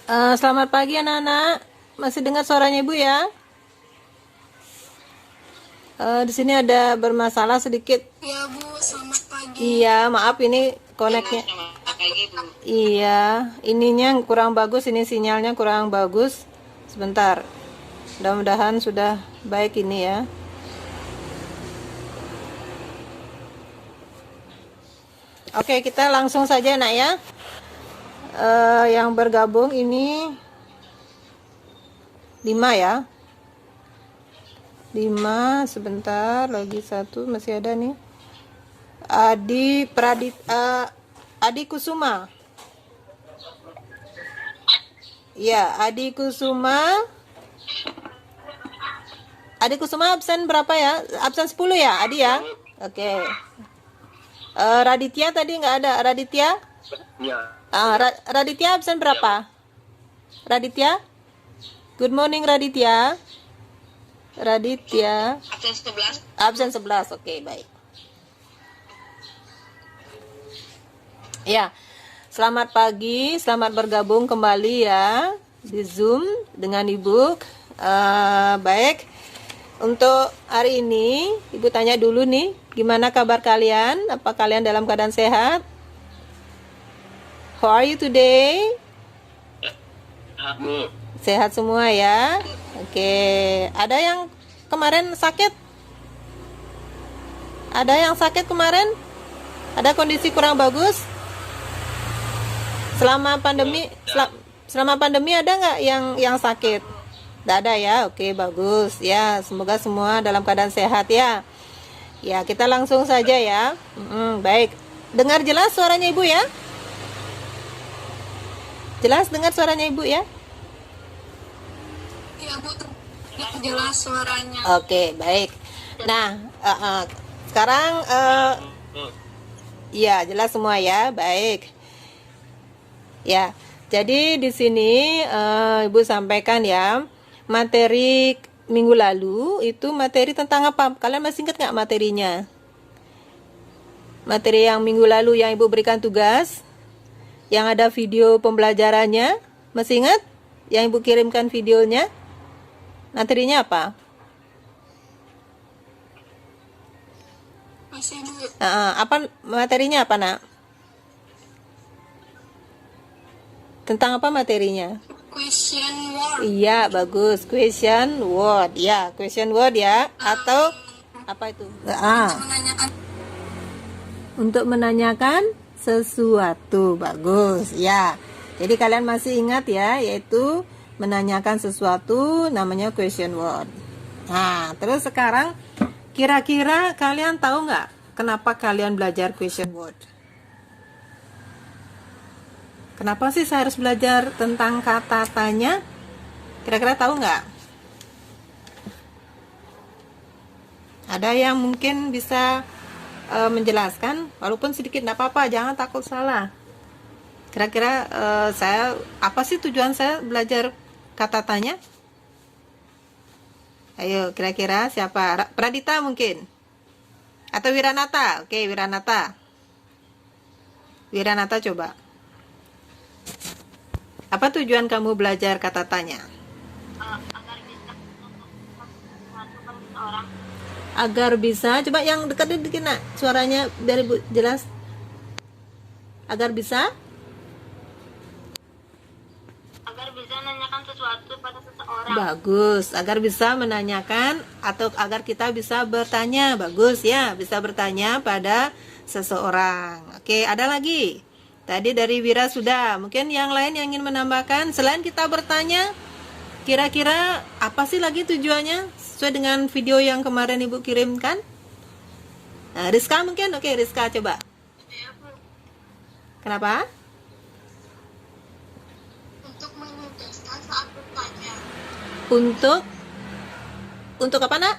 Selamat pagi anak-anak. Masih dengar suaranya Ibu ya? Di sini ada bermasalah sedikit. Ya Bu, selamat pagi. Iya, maaf ini koneknya. Iya, ininya kurang bagus, ini sinyalnya kurang bagus. Sebentar. Mudah-mudahan sudah baik ini ya. Oke, kita langsung saja nak ya. Yang bergabung ini 5 ya. 5, sebentar lagi satu masih ada nih. Adi Kusuma. Ya, Adi Kusuma. Adi Kusuma absen berapa ya? Absen 10 ya, Adi ya? Oke. Raditya tadi nggak ada. Raditya? Ya. Raditya absen berapa? Raditya? Good morning Raditya. Raditya. Absen 11. Absen 11. Oke, baik. Ya. Selamat pagi, selamat bergabung kembali ya di Zoom dengan Ibu. Baik. Untuk hari ini, Ibu tanya dulu nih, gimana kabar kalian? Apa kalian dalam keadaan sehat? How are you today? Bu. Sehat semua ya? Oke. Ada yang kemarin sakit? Ada yang sakit kemarin? Ada kondisi kurang bagus? Selama pandemi ada nggak yang sakit? Nggak ada ya? Oke, bagus ya. Semoga semua dalam keadaan sehat ya. Ya, kita langsung saja ya. Baik. Dengar jelas suaranya Ibu ya? Jelas dengar suaranya Ibu ya? Ya Bu, jelas suaranya. Oke, baik. Nah, sekarang ya jelas semua ya, baik. Ya, jadi di sini Ibu sampaikan ya, materi minggu lalu itu materi tentang apa? Kalian masih ingat nggak materinya? Materi yang minggu lalu yang Ibu berikan tugas, yang ada video pembelajarannya, masih ingat? Yang Ibu kirimkan videonya? Materinya apa? Masih Bu. Apa materinya apa nak? Tentang apa materinya? Question word. Iya, bagus. Question word. Ya, question word ya. Atau apa itu? Menanyakan Untuk menanyakan sesuatu. Bagus. Ya. Jadi kalian masih ingat ya, yaitu menanyakan sesuatu namanya question word. Nah, terus sekarang kira-kira kalian tahu nggak kenapa kalian belajar question word? Kenapa sih saya harus belajar tentang kata tanya? Kira-kira tahu nggak? Ada yang mungkin bisa menjelaskan, walaupun sedikit nggak apa-apa, jangan takut salah. Kira-kira apa sih tujuan saya belajar kata tanya? Ayo, kira-kira siapa? Pradita mungkin? Atau Wiranata? Oke, Wiranata. Wiranata coba. Apa tujuan kamu belajar kata tanya? agar bisa memasukkan seseorang. Agar bisa, coba yang dekat dikit nak, suaranya biar Ibu jelas. Agar bisa? Agar bisa menanyakan sesuatu pada seseorang. Bagus, agar bisa menanyakan atau agar kita bisa bertanya. Bagus ya, bisa bertanya pada seseorang. Oke, ada lagi? Tadi dari Wira sudah. Mungkin yang lain yang ingin menambahkan, selain kita bertanya, kira-kira apa sih lagi tujuannya? Sesuai dengan video yang kemarin Ibu kirimkan. Nah, Rizka mungkin? Oke, Rizka coba. Ya Bu, Kenapa? untuk menegaskan saat bertanya. Untuk apa nak?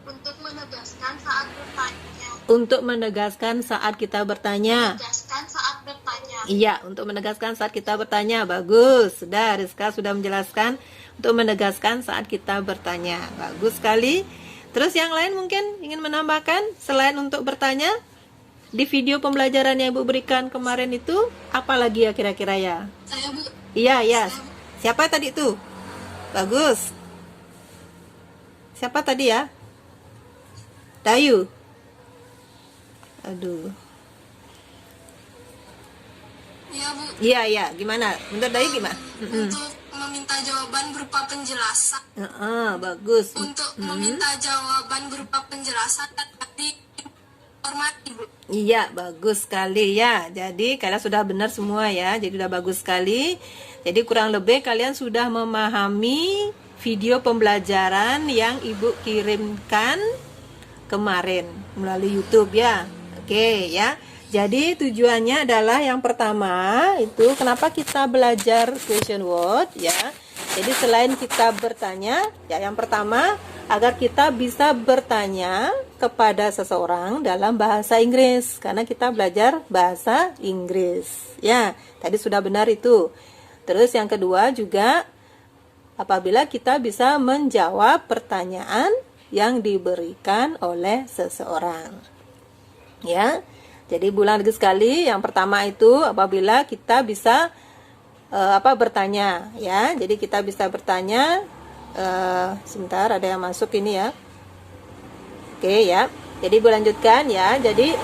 Untuk menegaskan saat bertanya. Untuk menegaskan saat kita bertanya. Menegaskan saat bertanya. Iya, untuk menegaskan saat kita bertanya. Bagus, sudah Rizka sudah menjelaskan untuk menegaskan saat kita bertanya. Bagus sekali. Terus yang lain mungkin ingin menambahkan selain untuk bertanya? Di video pembelajaran yang Ibu berikan kemarin itu, apa lagi ya kira-kira ya? Saya Bu, Iya, iya. Siapa tadi tuh? Bagus. Siapa tadi ya? Dayu. Aduh. Iya Bu, Iya, iya. Gimana? Menurut Dayu gimana? untuk meminta jawaban berupa penjelasan. Bagus. Untuk meminta jawaban berupa penjelasan dan tadi informasi Bu. Iya, bagus sekali ya. Jadi kalian sudah benar semua ya. Jadi udah bagus sekali. Jadi kurang lebih kalian sudah memahami video pembelajaran yang Ibu kirimkan kemarin melalui YouTube ya. Oke ya. Jadi tujuannya adalah yang pertama itu kenapa kita belajar question word ya. Jadi selain kita bertanya, ya yang pertama agar kita bisa bertanya kepada seseorang dalam bahasa Inggris karena kita belajar bahasa Inggris. Ya, tadi sudah benar itu. Terus yang kedua juga apabila kita bisa menjawab pertanyaan yang diberikan oleh seseorang. Ya. Jadi bulan lagi sekali yang pertama itu apabila kita bisa bertanya ya. Jadi kita bisa bertanya sebentar ada yang masuk ini ya. Oke ya. Jadi ibu lanjutkan ya. Jadi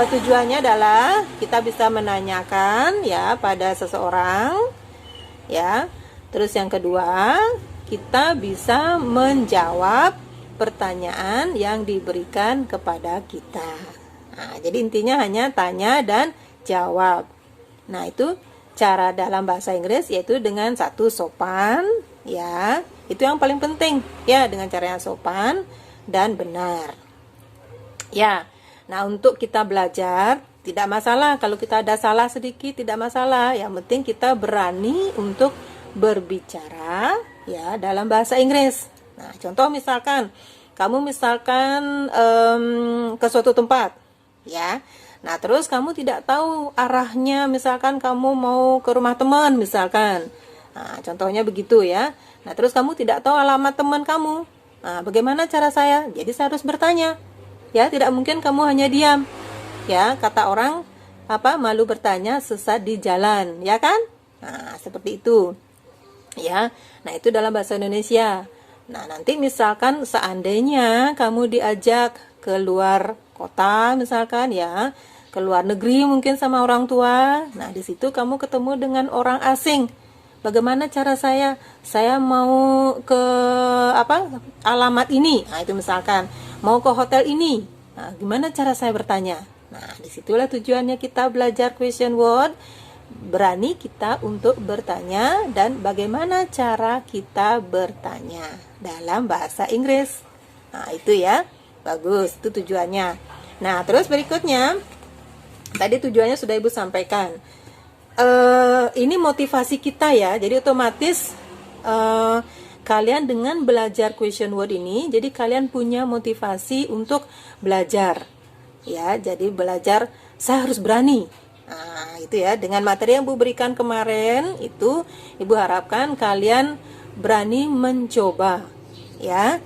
tujuannya adalah kita bisa menanyakan ya pada seseorang ya. Terus yang kedua, kita bisa menjawab pertanyaan yang diberikan kepada kita. Nah, jadi intinya hanya tanya dan jawab. Nah, itu cara dalam bahasa Inggris yaitu dengan satu sopan ya. Itu yang paling penting ya, dengan cara yang sopan dan benar. Ya. Nah, untuk kita belajar tidak masalah kalau kita ada salah sedikit, tidak masalah. Yang penting kita berani untuk berbicara ya dalam bahasa Inggris. Nah, contoh misalkan kamu ke suatu tempat ya. Nah, terus kamu tidak tahu arahnya, misalkan kamu mau ke rumah teman misalkan. Nah, contohnya begitu ya. Nah, terus kamu tidak tahu alamat teman kamu. Nah, bagaimana cara saya? Jadi saya harus bertanya. Ya, tidak mungkin kamu hanya diam. Ya, kata orang malu bertanya sesat di jalan, ya kan? Nah, seperti itu. Ya. Nah, itu dalam bahasa Indonesia. Nah, nanti misalkan seandainya kamu diajak ke luar kota misalkan ya, ke luar negeri mungkin sama orang tua. Nah, di situ kamu ketemu dengan orang asing. Bagaimana cara saya? Saya mau ke alamat ini. Nah, itu misalkan mau ke hotel ini. Nah, gimana cara saya bertanya? Nah, disitulah tujuannya kita belajar question word. Berani kita untuk bertanya dan bagaimana cara kita bertanya dalam bahasa Inggris. Nah, itu ya. Bagus, itu tujuannya. Nah, terus berikutnya tadi tujuannya sudah Ibu sampaikan. Ini motivasi kita ya. Jadi otomatis kalian dengan belajar question word ini, jadi kalian punya motivasi untuk belajar. Ya, jadi belajar saya harus berani. Nah, itu ya, dengan materi yang Ibu berikan kemarin itu Ibu harapkan kalian berani mencoba ya.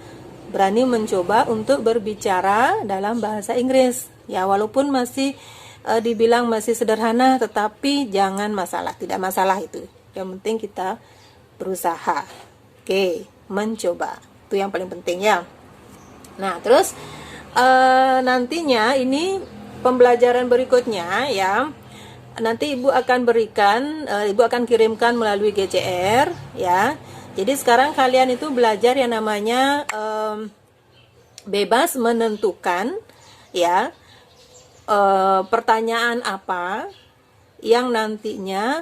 Berani mencoba untuk berbicara dalam bahasa Inggris. Ya, walaupun masih dibilang masih sederhana tetapi jangan masalah, tidak masalah itu. Yang penting kita berusaha. Oke, mencoba. Itu yang paling penting ya. Nah, terus nantinya ini pembelajaran berikutnya ya. Nanti Ibu akan kirimkan melalui GCR ya. Jadi sekarang kalian itu belajar yang namanya bebas menentukan ya pertanyaan apa yang nantinya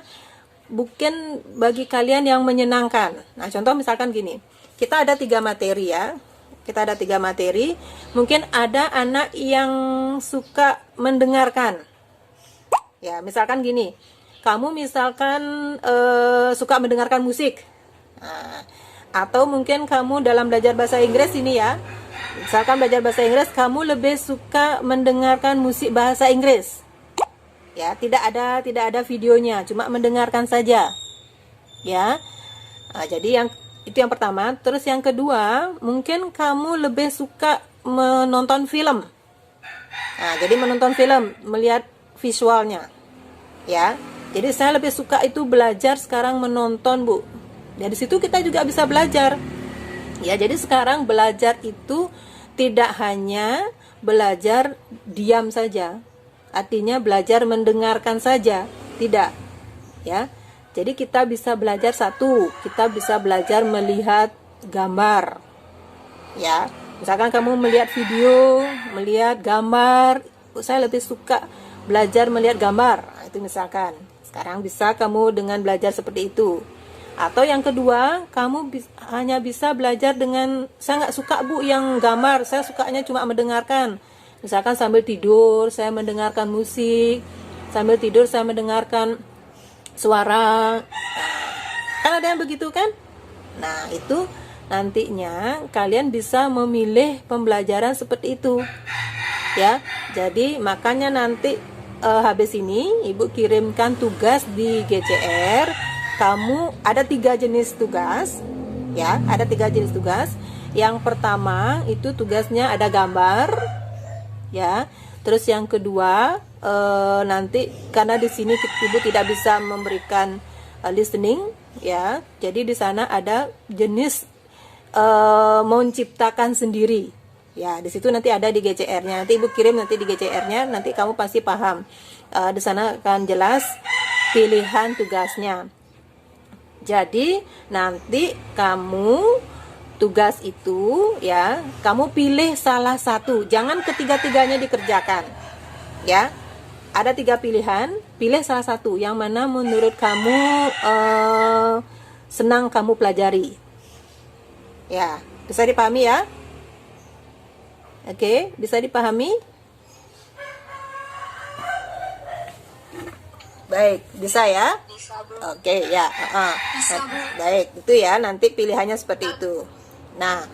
bukan bagi kalian yang menyenangkan. Nah, contoh misalkan gini, kita ada 3 materi ya. Kita ada 3 materi. Mungkin ada anak yang suka mendengarkan. Ya, misalkan gini, kamu misalkan suka mendengarkan musik. Nah, atau mungkin kamu dalam belajar bahasa Inggris ini ya, misalkan belajar bahasa Inggris, kamu lebih suka mendengarkan musik bahasa Inggris. Ya, tidak ada videonya, cuma mendengarkan saja. Ya. Nah, jadi itu yang pertama. Terus yang kedua, mungkin kamu lebih suka menonton film. Nah, jadi menonton film, melihat visualnya. Ya. Jadi saya lebih suka itu belajar sekarang menonton, Bu. Dari situ kita juga bisa belajar. Ya, jadi sekarang belajar itu tidak hanya belajar diam saja. Artinya belajar mendengarkan saja, tidak. Ya. Jadi kita bisa belajar satu, kita bisa belajar melihat gambar. Ya. Misalkan kamu melihat video, melihat gambar, saya lebih suka belajar melihat gambar. Nah, itu misalkan. Sekarang bisa kamu dengan belajar seperti itu. Atau yang kedua, kamu hanya bisa belajar dengan, saya nggak suka Bu yang gambar, saya sukanya cuma mendengarkan. Misalkan sambil tidur, saya mendengarkan musik, sambil tidur saya mendengarkan suara. Kan ada yang begitu kan? Nah, itu nantinya kalian bisa memilih pembelajaran seperti itu. Ya, jadi makanya nanti habis ini Ibu kirimkan tugas di GCR. Kamu ada 3 jenis tugas, ya, ada 3 jenis tugas. Yang pertama itu tugasnya ada gambar, ya. Terus yang kedua nanti karena di sini Ibu tidak bisa memberikan listening, ya. Jadi di sana ada jenis menciptakan sendiri. Ya, di situ nanti ada di GCR-nya. Nanti Ibu kirim nanti di GCR-nya, nanti kamu pasti paham. Di sana akan jelas pilihan tugasnya. Jadi nanti kamu tugas itu, ya, kamu pilih salah satu. Jangan ketiga-tiganya dikerjakan. Ya. Ada 3 pilihan, pilih salah satu yang mana menurut kamu senang kamu pelajari. Ya, bisa dipahami ya? Oke, bisa dipahami? Baik, bisa ya? Bisa, Bu. Oke, ya. Bisa, Bu. Baik, itu ya. Nanti pilihannya seperti itu. Nah,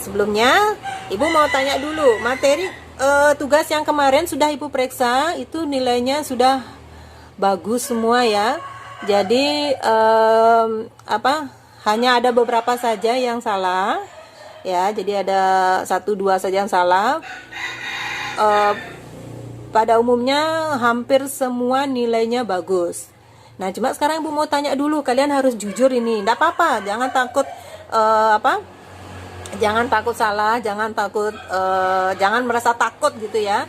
sebelumnya Ibu mau tanya dulu, materi tugas yang kemarin sudah Ibu periksa, itu nilainya sudah bagus semua ya. Jadi hanya ada beberapa saja yang salah. Ya, jadi ada 1-2 saja yang salah. Pada umumnya hampir semua nilainya bagus. Nah, cuma sekarang Ibu mau tanya dulu, kalian harus jujur ini. Tidak apa-apa, jangan takut jangan takut salah, jangan takut jangan merasa takut gitu ya.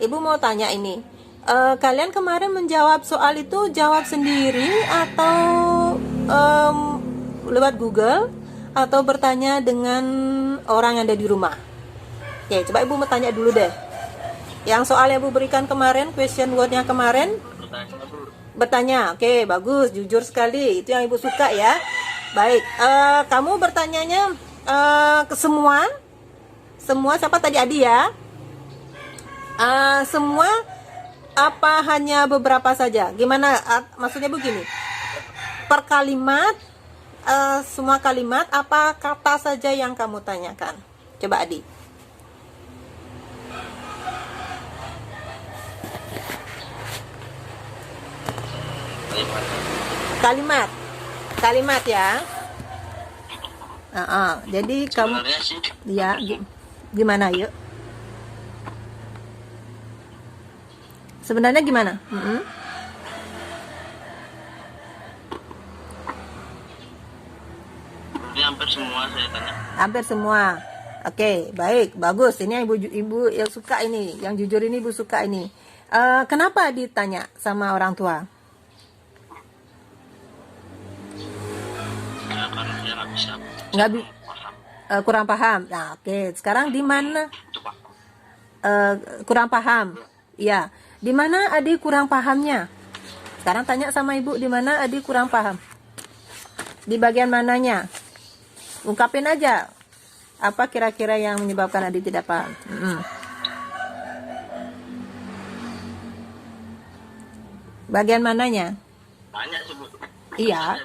Ibu mau tanya ini. Kalian kemarin menjawab soal itu jawab sendiri atau lewat Google atau bertanya dengan orang yang ada di rumah? Oke, coba Ibu mau tanya dulu deh. Yang soal yang Ibu berikan kemarin, question word-nya kemarin, bertanya. Oke, bagus, jujur sekali. Itu yang Ibu suka ya. Baik, kamu bertanyanya ke semua siapa tadi, Adi ya? Semua apa hanya beberapa saja? Gimana? Maksudnya begini, per kalimat, semua kalimat, apa kata saja yang kamu tanyakan? Coba Adi. Kalimat ya. Jadi kamu ya gimana yuk? Sebenarnya gimana? Hampir semua saya tanya. Hampir semua. Oke, baik, bagus. Ini yang ibu yang suka ini, yang jujur ini Ibu suka ini. Kenapa ditanya sama orang tua? Ya, karena saya nggak bisa. Paham. Kurang paham. Nah, oke. Sekarang di mana Itu Pak. kurang paham? Iya. Di mana adik kurang pahamnya? Sekarang tanya sama Ibu, di mana adik kurang paham? Di bagian mananya? Ungkapin aja. Apa kira-kira yang menyebabkan adik tidak paham? Bagian mananya? Banyak sih, Bu. Iya.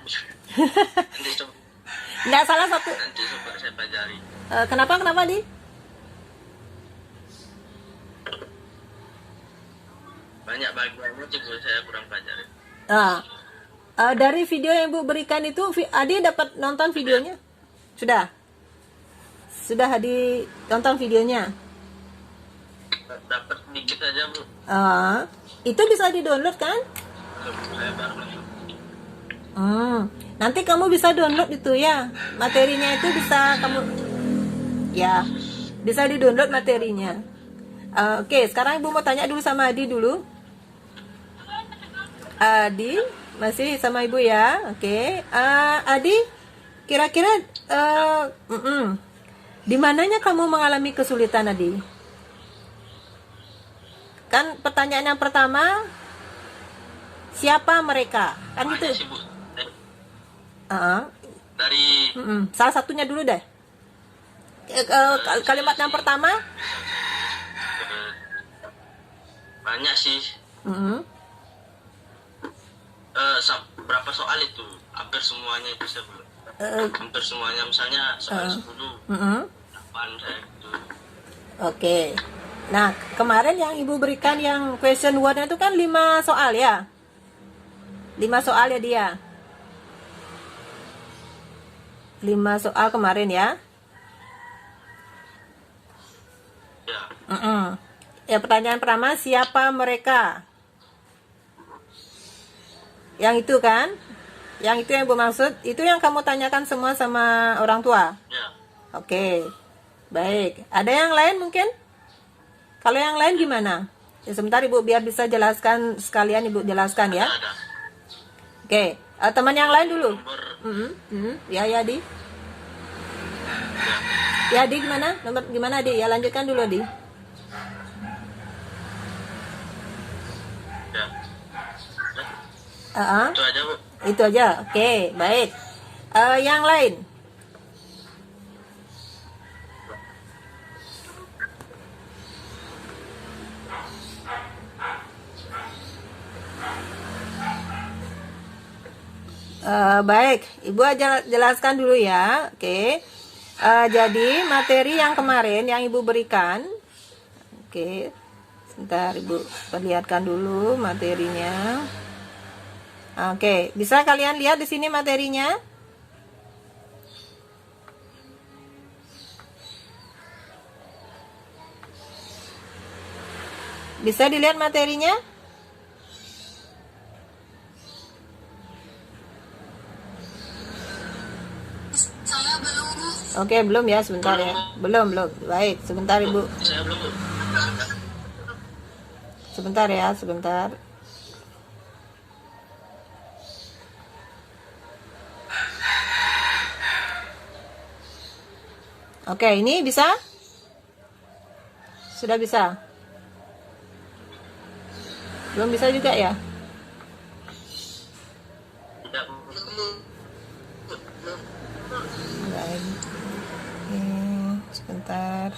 Nanti coba, Nggak salah satu. nanti coba saya pelajari. Kenapa Di? Banyak bagiannya coba saya kurang pelajari. Dari video yang Ibu berikan itu, Adi dapat nonton videonya? Sudah Adi nonton videonya? Dapat dikit aja, Bu. Itu bisa di-download kan? Saya baru masuk. Nanti kamu bisa download itu ya. Materinya itu bisa kamu ya. Bisa di-download materinya. Oke, sekarang Ibu mau tanya dulu sama Adi dulu. Adi masih sama Ibu ya. Oke. Adi, kira-kira di mananya kamu mengalami kesulitan, Adi? Kan pertanyaan yang pertama, siapa mereka? Kan Banyak itu. sih, Bu. Dari Salah satunya dulu deh. Kalimat yang pertama. banyak sih. Berapa soal itu? Hampir semuanya itu saya belum. Hampir semuanya, misalnya soal 10, 8 saya gitu. Oke. Nah, kemarin yang Ibu berikan yang question word-nya itu kan 5 soal ya? 5 soal ya dia. 5 soal kemarin ya? Ya. Ya, pertanyaan pertama, siapa mereka? Yang itu kan? Yang itu yang Ibu maksud? Itu yang kamu tanyakan semua sama orang tua? Ya. Oke. Baik. Ada yang lain mungkin? Kalau yang lain gimana? Ya, sebentar Ibu biar bisa jelaskan sekalian, Ibu jelaskan ya. Ada. Oke. Teman yang lain dulu. Nomor Ya, Di. Ya, Di gimana? Nomor gimana, Di? Ya, lanjutkan dulu, Di. ya. Itu aja, Bu. Itu aja. Oke, baik. Yang lain? Baik, Ibu aja jelaskan dulu ya. Oke. Jadi materi yang kemarin yang Ibu berikan. Oke. Sebentar Ibu perlihatkan dulu materinya. Oke, bisa kalian lihat di sini materinya? Bisa dilihat materinya? Saya belum, Bu. Oke, belum ya, sebentar ya. Belum. Baik, sebentar Ibu. Saya belum, Bu. Sebentar ya, sebentar. Oke, ini bisa? Sudah bisa? Belum bisa juga ya? Tidak, Bu. Baik. Sebentar.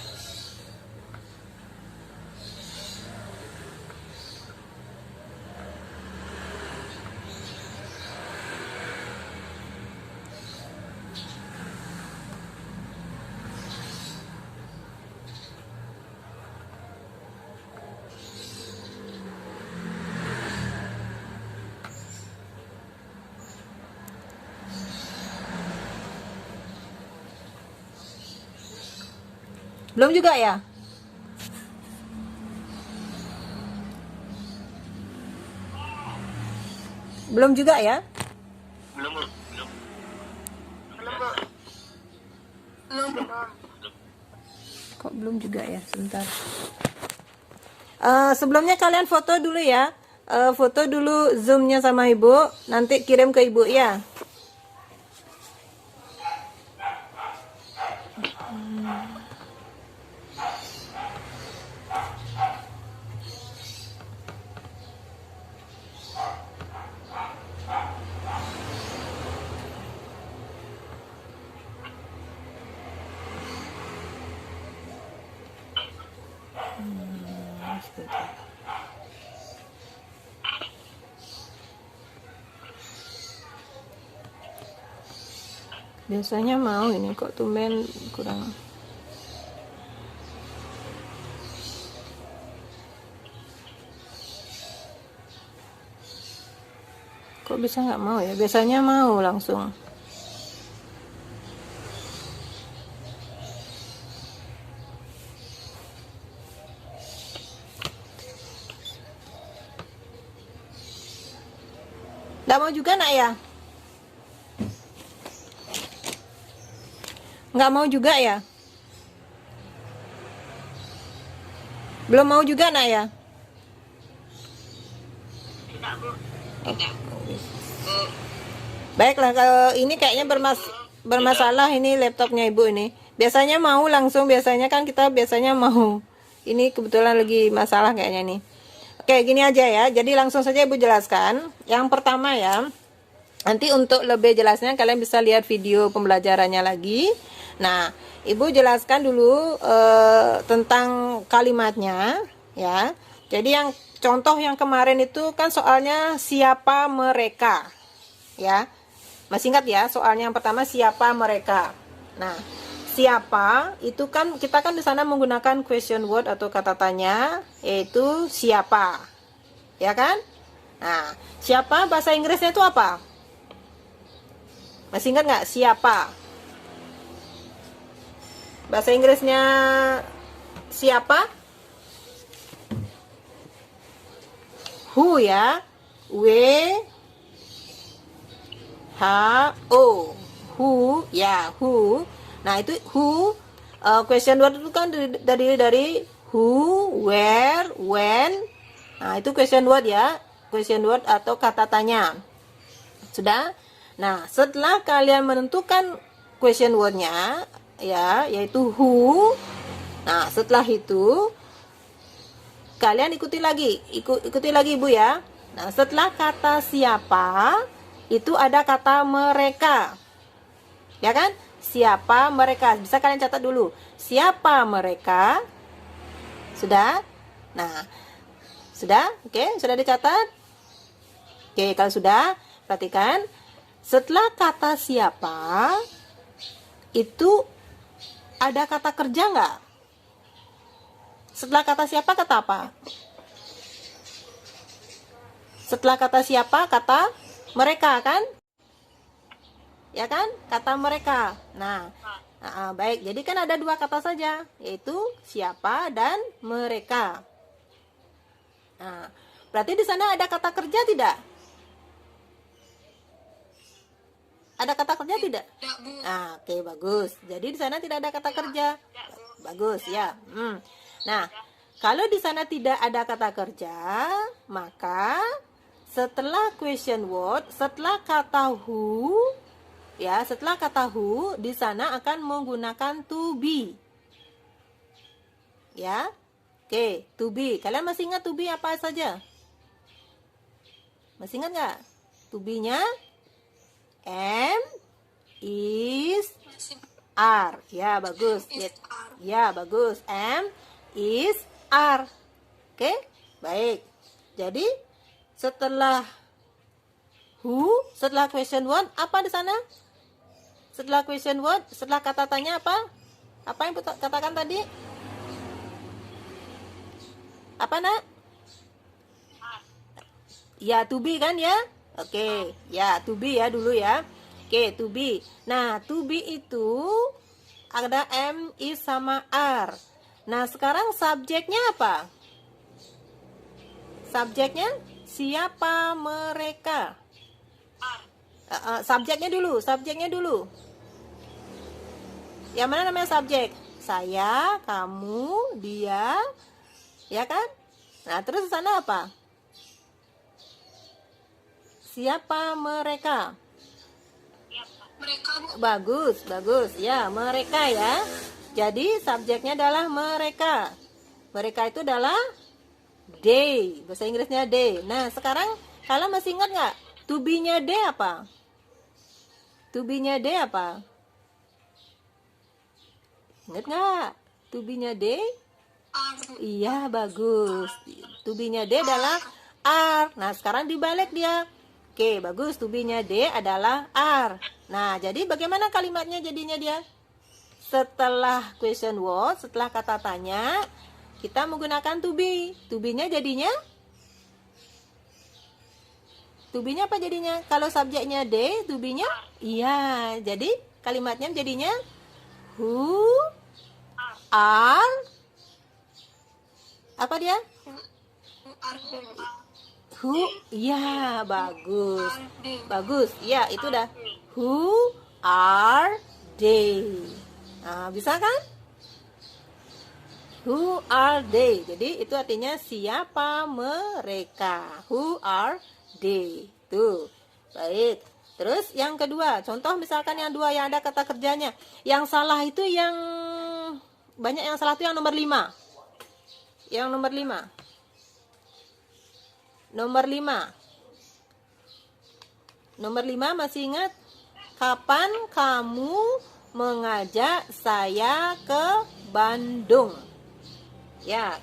Belum juga ya? Belum juga ya? Belum, Bu. Belum. Kok belum juga ya? Sebentar. Sebelumnya kalian foto dulu ya. Foto dulu zoomnya sama Ibu. Nanti kirim ke Ibu ya. Sebentar. Biasanya mau ini kok tumben kurang. Kok bisa nggak mau ya? Biasanya mau langsung. Nggak mau juga nak ya? Nggak mau juga ya? Belum mau juga nak ya? Tidak, Bu. Baiklah, kalau ini kayaknya bermasalah ini laptopnya ibu ini. Biasanya mau langsung, biasanya kan kita biasanya mau. Ini kebetulan lagi masalah kayaknya nih. Oke, gini aja ya. Jadi langsung saja ibu jelaskan. Yang pertama ya, nanti untuk lebih jelasnya kalian bisa lihat video pembelajarannya lagi. Nah, ibu jelaskan dulu tentang kalimatnya ya. Jadi yang contoh yang kemarin itu kan soalnya siapa mereka ya. Masih ingat ya, soalnya yang pertama siapa mereka. Nah, siapa itu kan kita kan di sana menggunakan question word atau kata tanya, yaitu siapa. Ya kan? Nah, siapa bahasa Inggrisnya itu apa? Masih ingat nggak siapa? Bahasa Inggrisnya siapa? Who ya? W-H-O. Who ya, who. Nah, itu who question word itu kan dari who, where, when. Nah, itu question word ya. Question word atau kata tanya. Sudah? Nah, setelah kalian menentukan question wordnya ya, yaitu who. Nah, setelah itu kalian ikuti lagi Ibu ya. Nah, setelah kata siapa itu ada kata mereka. Ya kan? Siapa mereka? Bisa kalian catat dulu. Siapa mereka? Sudah? Nah, sudah? Oke, sudah dicatat? Oke, kalau sudah, perhatikan. Setelah kata siapa itu ada kata kerja nggak? Setelah kata siapa kata apa? Setelah kata siapa kata mereka kan? Ya kan? Kata mereka. Nah, baik. Jadi kan ada dua kata saja, yaitu siapa dan mereka. Nah, berarti di sana ada kata kerja tidak? Ada kata kerja tidak? Tidak, Bu. Nah, oke, bagus. Jadi di sana tidak ada kata kerja. Bagus ya. Nah, kalau di sana tidak ada kata kerja, maka setelah question word, setelah kata who, ya, setelah kata who, di sana akan menggunakan to be. Ya. Oke, to be. Kalian masih ingat to be apa saja? Masih ingat nggak? To be-nya am, is, are. Ya, bagus. Ya, bagus. Am, is, are. Oke? Baik. Jadi, setelah who, setelah question word, apa di sana? Setelah question word, setelah kata tanya apa? Apa yang katakan tadi? Apa, Nak? Ya, to be kan ya? Oke, ya, to be ya dulu ya. Oke, to be. Nah, to be itu ada am, is, sama are. Nah, sekarang subjeknya apa? Subjeknya siapa mereka? Subjeknya dulu. Yang mana namanya subjek? Saya, kamu, dia, ya kan? Nah, terus di sana apa? Siapa mereka? Mereka, Bu. Bagus. Ya, mereka ya. Jadi subjeknya adalah mereka. Mereka itu adalah they. Bahasa Inggrisnya they. Nah, sekarang kalian masih ingat nggak? To be-nya they apa? To be-nya they apa? Ingat nggak? To be-nya they? Are, Bu. Iya, bagus. To be-nya they adalah are. Nah, sekarang dibalik dia. Oke, bagus. To be-nya they adalah are. Nah, jadi bagaimana kalimatnya jadinya dia? Setelah question word, setelah kata tanya, kita menggunakan to be. To be-nya jadinya? To be-nya apa jadinya? Kalau subjeknya they, to be-nya? Iya, jadi kalimatnya jadinya who are apa dia? Are, Bu. Who? Ya, bagus. Bagus. Ya, itu dah. Who are they? Nah, bisa kan? Who are they? Jadi itu artinya siapa mereka? Who are they? Tuh. Baik. Terus yang kedua, contoh misalkan yang dua yang ada kata kerjanya. Yang salah itu yang banyak yang salah itu yang nomor 5. Yang nomor 5. Nomor 5. Nomor 5 masih ingat? Kapan kamu mengajak saya ke Bandung? Ya,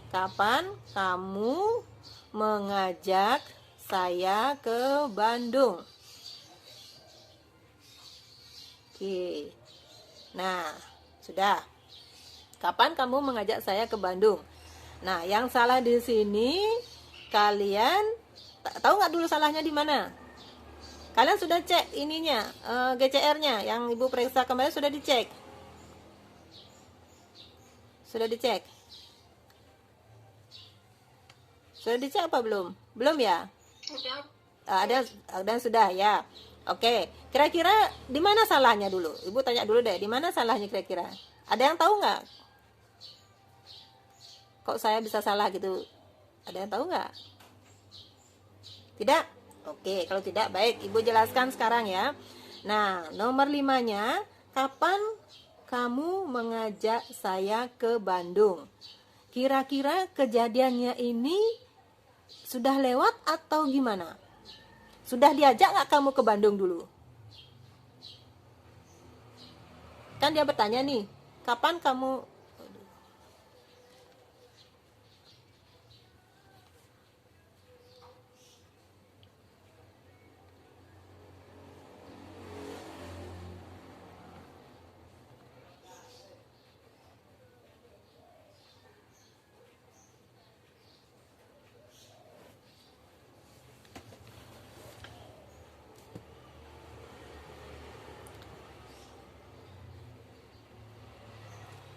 kapan kamu mengajak saya ke Bandung? Oke. Nah, sudah. Kapan kamu mengajak saya ke Bandung? Nah, yang salah di sini kalian tahu nggak dulu salahnya di mana? Kalian sudah cek ininya, GCR-nya yang Ibu periksa kemarin sudah dicek? Sudah dicek? Sudah dicek apa belum? Belum ya? Sudah. Ada sudah ya. Oke, kira-kira di mana salahnya dulu? Ibu tanya dulu deh, di mana salahnya kira-kira? Ada yang tahu nggak? Kok saya bisa salah gitu? Ada yang tahu nggak? Tidak? Oke, kalau tidak baik, Ibu jelaskan sekarang ya. Nah, nomor 5-nya, kapan kamu mengajak saya ke Bandung? Kira-kira kejadiannya ini sudah lewat atau gimana? Sudah diajak nggak kamu ke Bandung dulu? Kan dia bertanya nih, kapan kamu...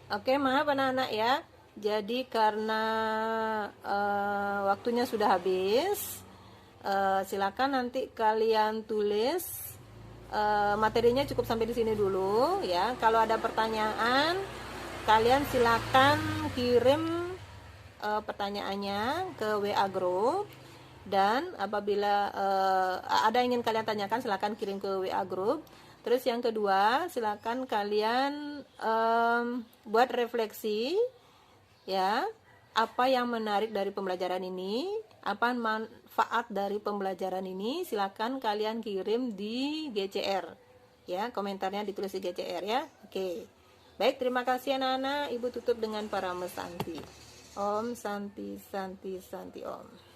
Oke, maaf anak-anak ya. Jadi karena waktunya sudah habis, silakan nanti kalian tulis materinya cukup sampai di sini dulu ya. Kalau ada pertanyaan, kalian silakan kirim pertanyaannya ke WA group. Dan apabila ada yang ingin kalian tanyakan, silakan kirim ke WA group. Terus yang kedua, silakan kalian buat refleksi ya, apa yang menarik dari pembelajaran ini, apa manfaat dari pembelajaran ini, silakan kalian kirim di GCR ya, komentarnya ditulis di GCR ya. Oke. Baik, terima kasih anak-anak. Ibu tutup dengan para mesanti. Om Santi Santi Santi Om.